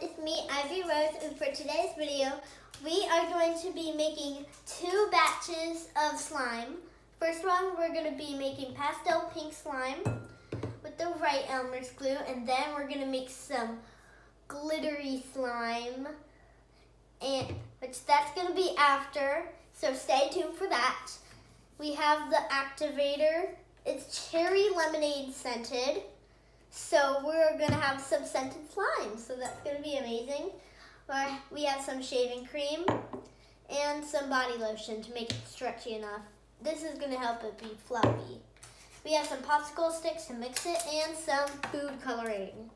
it's me, Ivy Rose, and for today's video, we are going to be making 2 batches of slime. First one, we're going to be making pastel pink slime with the white Elmer's glue, and then we're going to make some glittery slime, which that's going to be after, so stay tuned for that. We have the activator. It's cherry lemonade scented. So we're going to have some scented slime, so that's going to be amazing. We have some shaving cream and some body lotion to make it stretchy enough. This is going to help it be fluffy. We have some popsicle sticks to mix it and some food coloring.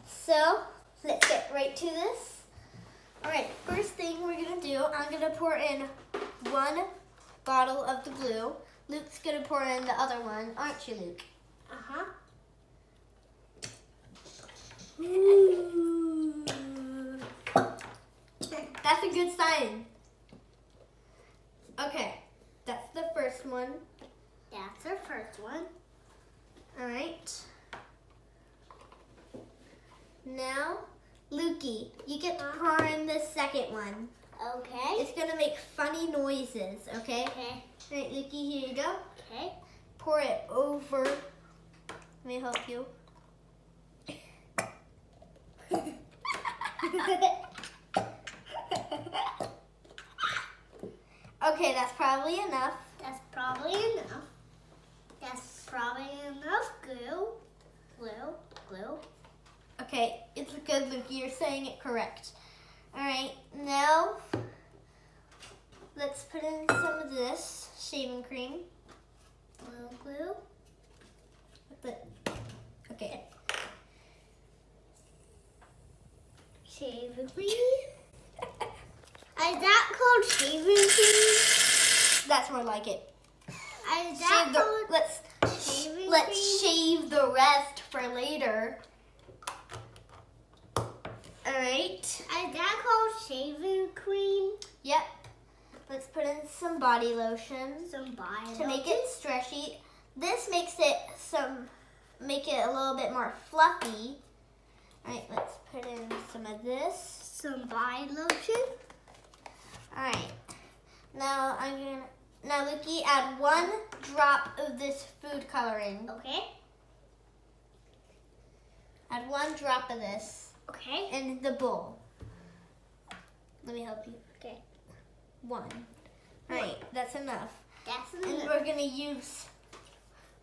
So let's get right to this. Alright, first thing we're going to do, I'm going to pour in 1 bottle of the glue. Luke's going to pour in the other one, aren't you, Luke? Uh-huh. Ooh. That's a good sign. Okay, that's the first one. That's our first one. All right. Now, Lukey, you get to pour in the second one. Okay. It's gonna make funny noises, okay? Okay. All right, Lukey, here you go. Okay. Pour it over. Let me help you. Okay, that's probably enough. That's probably enough. That's probably enough glue. Glue. Okay, it's good, Luke. You're saying it correct. All right, now let's put in some of this shaving cream. Glue. Okay. Shaving cream. Is that called shaving cream? That's more like it. Is that called shaving let's cream? shave the rest for later. All right. Is that called shaving cream? Yep. Let's put in some body lotion to make it stretchy. This makes it make it a little bit more fluffy. All right, let's put in some of this. Some body lotion. All right. Now now Lukey, add 1 drop of this food coloring. Okay. Add 1 drop of this. Okay. In the bowl. Let me help you. Okay. 1. All right, that's enough. That's And enough. we're gonna use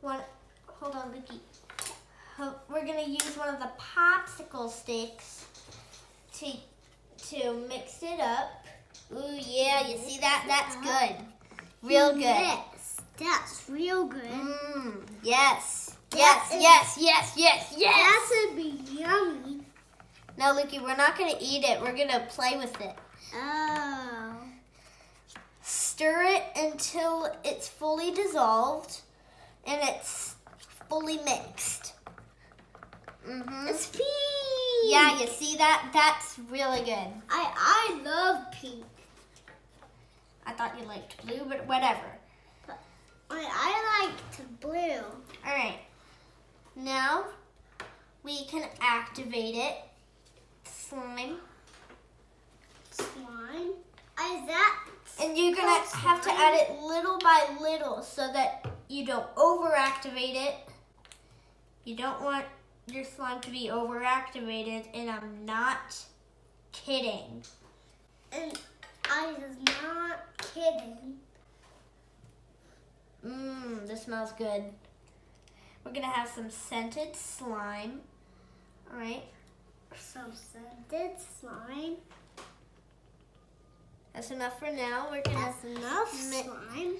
one. Hold on, Lukey. We're gonna use one of the popsicle sticks to mix it up. Ooh, yeah, you see that? That's good. Real good. Yes, that's real good. Yes. That Yes. That would be yummy. Now, Lukey, we're not gonna eat it. We're gonna play with it. Oh. Stir it until it's fully dissolved and it's fully mixed. It's pink. Yeah, you see that? That's really good. I love pink. I thought you liked blue, but whatever. I liked blue. All right. Now we can activate it. Slime. Slime. Is that? And you're going to have to add it little by little so that you don't overactivate it. You don't want your slime to be overactivated, and I'm not kidding. And I was not kidding. This smells good. We're going to have some scented slime. All right. Some scented slime. That's enough for now. We're going That's enough slime.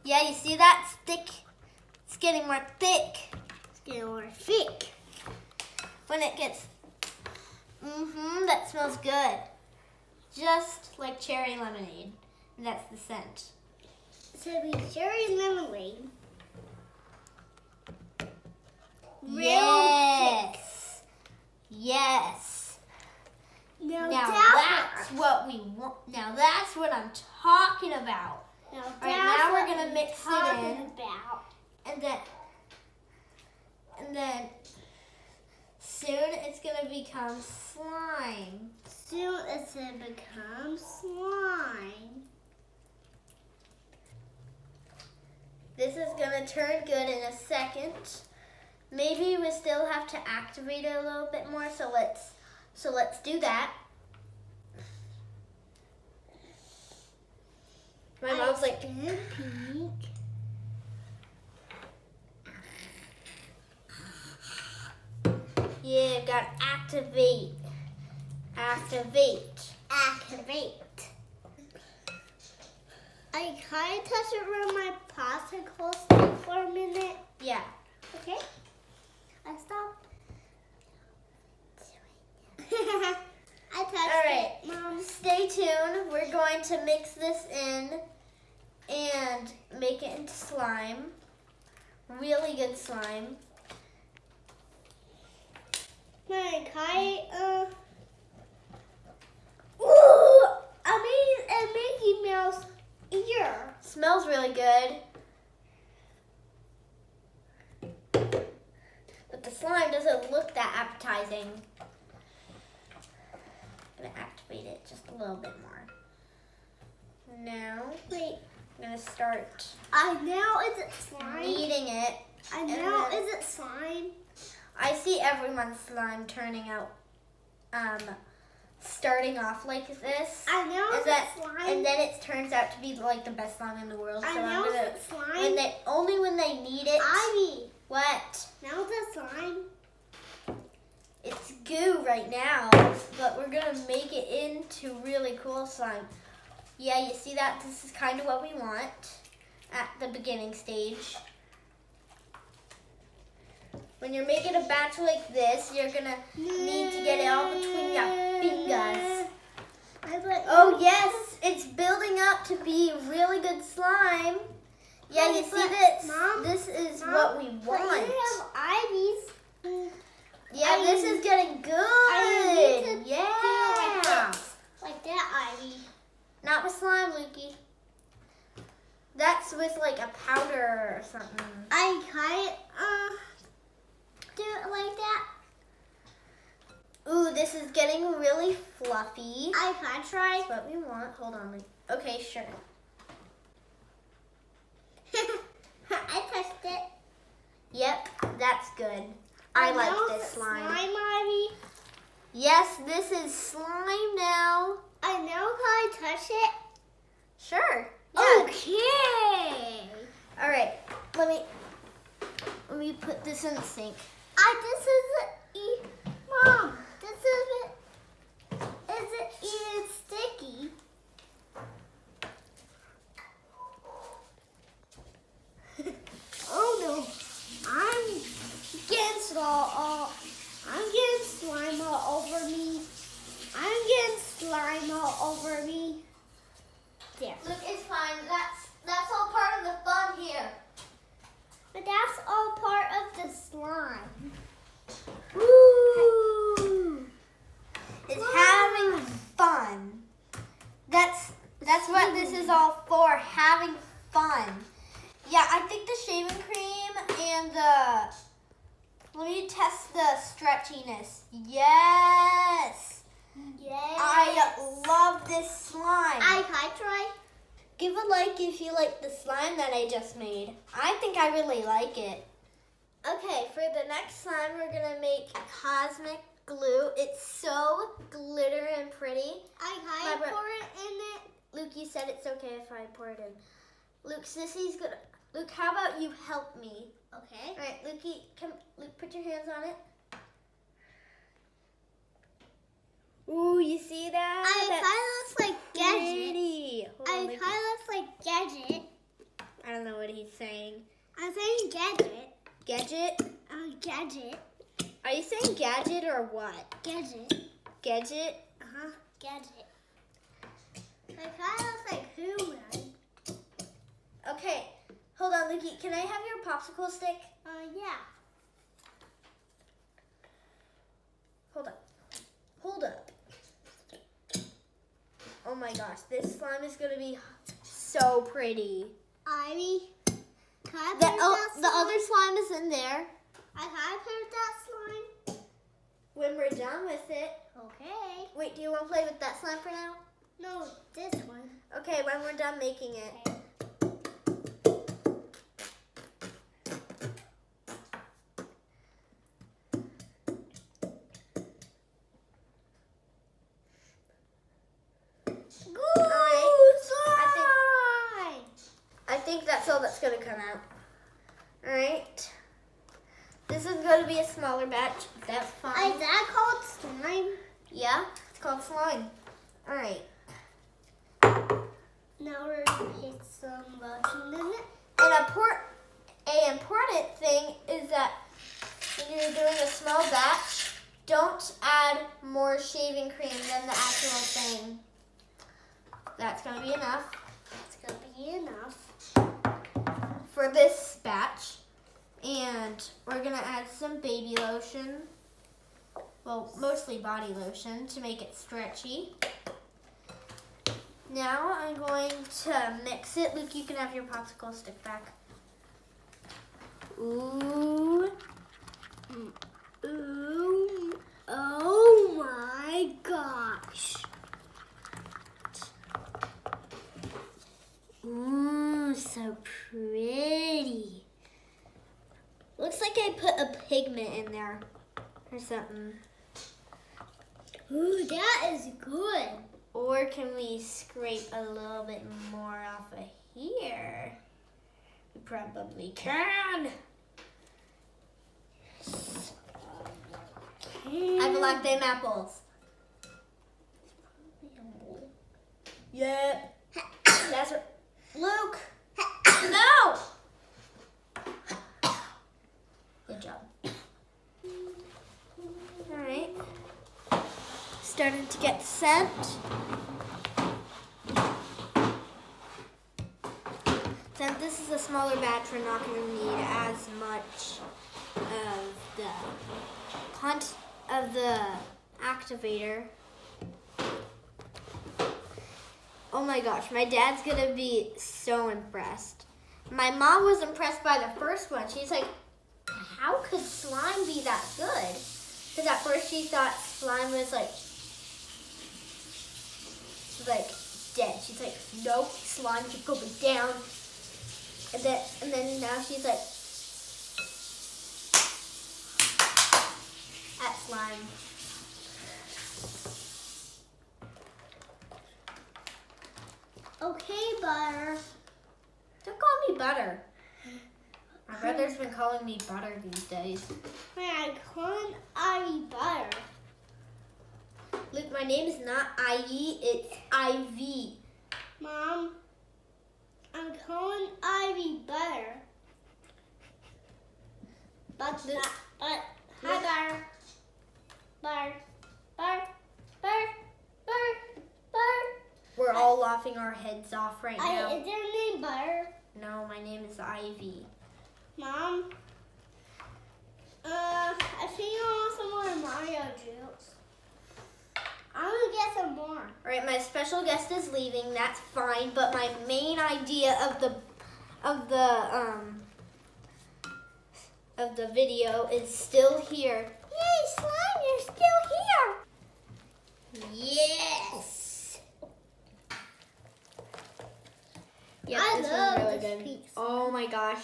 Yeah, you see that? It's thick. It's getting more thick. It's getting more thick. When it gets, that smells good. Just like cherry lemonade. And that's the scent. So it'll be cherry lemonade. Yes. Now that's what we want. Now that's what I'm talking about. Now we're gonna mix it in. About. And then soon it's gonna become slime. Soon it's gonna become slime. This is gonna turn good in a second. Maybe we still have to activate it a little bit more, so let's do that. My mom's like, Pink. yeah, gotta activate. Activate. I kind of touch it with my popsicle stick for a minute. Yeah. Okay. I stopped. I touched All right. it, Mom. Stay tuned. We're going to mix this in and make it into slime. Really good slime. My kite, ooh, I made a Mickey Mouse ear. Smells really good. But the slime doesn't look that appetizing. I'm gonna activate it just a little bit more. Now, Wait, I'm gonna start I know is it slime? kneading it. I and know then- is it slime? I see everyone's slime turning out, starting off like this. I know Is is that- it slime? And then it turns out to be like the best slime in the world. I So I'm know gonna, is it slime? only when they need it. Ivy, What? now is it slime? It's goo right now, but we're gonna make it into really cool slime. Yeah, you see that? This is kind of what we want at the beginning stage. When you're making a batch like this, you're gonna need to get it all between your fingers. Oh yes, it's building up to be really good slime. Yeah, you see But, this? Mom, This is Mom, what we But want. you have Ivy's. Yeah, this is getting good. I need to Yeah. Like that, Ivy. Not with slime, Lukey. That's with like a powder or something. I kind do it like that. Ooh, this is getting really fluffy. I can try. That's what we want. Hold on. Okay, sure. I touched it. Yep, that's good. I like know this it's slime. Slime, Ivy. Yes, this is slime now. I know how I touch it. Sure. Yeah. Okay. All right. Let me put this in the sink. This isn't Mom, this isn't even sticky. Oh no. I'm getting slime all over me. I'm getting slime all over me. There. Look, it's fine. That's all part of the fun here. But that's all part of the slime. Woo! It's having fun. That's what this is all for, having fun. Yeah, I think the shaving cream and let me test the stretchiness. Yes! Yes. I love this slime. I can try. Give a like if you like the slime that I just made. I think I really like it. Okay, for the next slime, we're gonna make cosmic glue. It's so glitter and pretty. I My can bro- pour it in it. Luke, you said it's okay if I pour it in. Luke, Sissy's gonna. Luke, how about you help me? Okay. All right, Lukey, come. Luke, put your hands on it. Ooh, you see that? I kind of looks like Gadget. Pretty. Hold I on, kind Lukey. of looks like Gadget. I don't know what he's saying. I'm saying Gadget. Gadget? Gadget. Are you saying gadget or what? Gadget. Gadget? Gadget. I kind of looks like human. Okay, hold on, Lukey. Can I have your popsicle stick? Yeah. Hold up. Hold up. Oh my gosh, this slime is gonna be so pretty. Ivy. Can I The, put that the slime? other slime is in there. I can put that slime. done with it. Okay. Wait, do you want to play with that slime for now? No, this one. Okay, when we're done making it. Okay. I think that's all that's going to come out. Alright. This is going to be a smaller batch. That's fine. Is that called slime? Yeah, it's called slime. Alright. Now we're gonna put some lotion in it. An important thing is that when you're doing a small batch, don't add more shaving cream than the actual thing. That's going to be enough It's gonna be enough. for this batch. And we're going to add some baby lotion. Well, mostly body lotion to make it stretchy. Now I'm going to mix it. Luke, you can have your popsicle stick back. Ooh. Ooh. Oh my gosh. Ooh, so pretty. Looks like I put a pigment in there or something. Ooh, that is good. Or can we scrape a little bit more off of here? We probably can. I like them apples. Yeah. That's what. Luke! No! Good job. Alright. Starting to get scent. Since this is a smaller batch, we're not going to need as much of the activator. Oh my gosh, my dad's going to be so impressed. My mom was impressed by the first one. She's like, how could slime be that good? Because at first she thought slime was like dead. She's like, nope, slime keep going down. And then now she's like, at slime. Okay, Butter. Don't call me Butter. My brother's been calling me Butter these days. I can't Ivy Butter. Luke, my name is not Ivy, it's Ivy. Mom, I'm calling Ivy Butter. But hi, Butter. Butter. Butter. Butter. Butter. Butter. We're all laughing our heads off right now. Is your name Butter? No, my name is Ivy. Mom, I think I want some more Mario juice. I'm gonna get some more. All right, my special guest is leaving. That's fine, but my main idea of the video is still here. Yay, slime! You're still here. Yes. Yeah, I this love one's really this good. piece. Oh my gosh!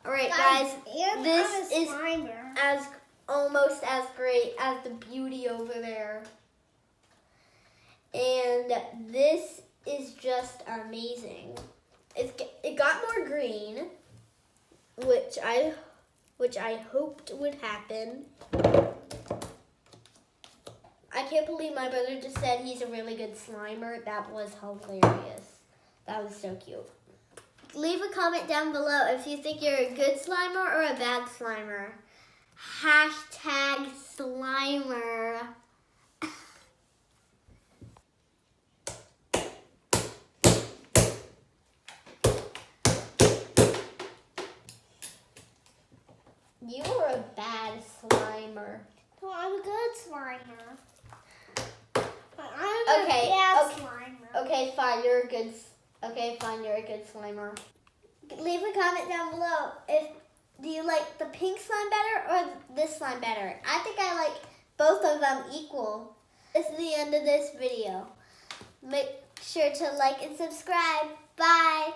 All right, guys, and this I'm a is Slimer. as almost as great as the beauty over there. And this is just amazing. It got more green, which I hoped would happen. I can't believe my brother just said he's a really good Slimer. That was hilarious. That was so cute. Leave a comment down below if you think you're a good Slimer or a bad Slimer. Hashtag Slimer. You are a bad Slimer. No, I'm a good Slimer. But I'm a bad Slimer. Okay, fine. You're a good. Okay, fine. You're a good Slimer. Leave a comment down below. Do you like the pink slime better or this slime better? I think I like both of them equal. This is the end of this video. Make sure to like and subscribe. Bye.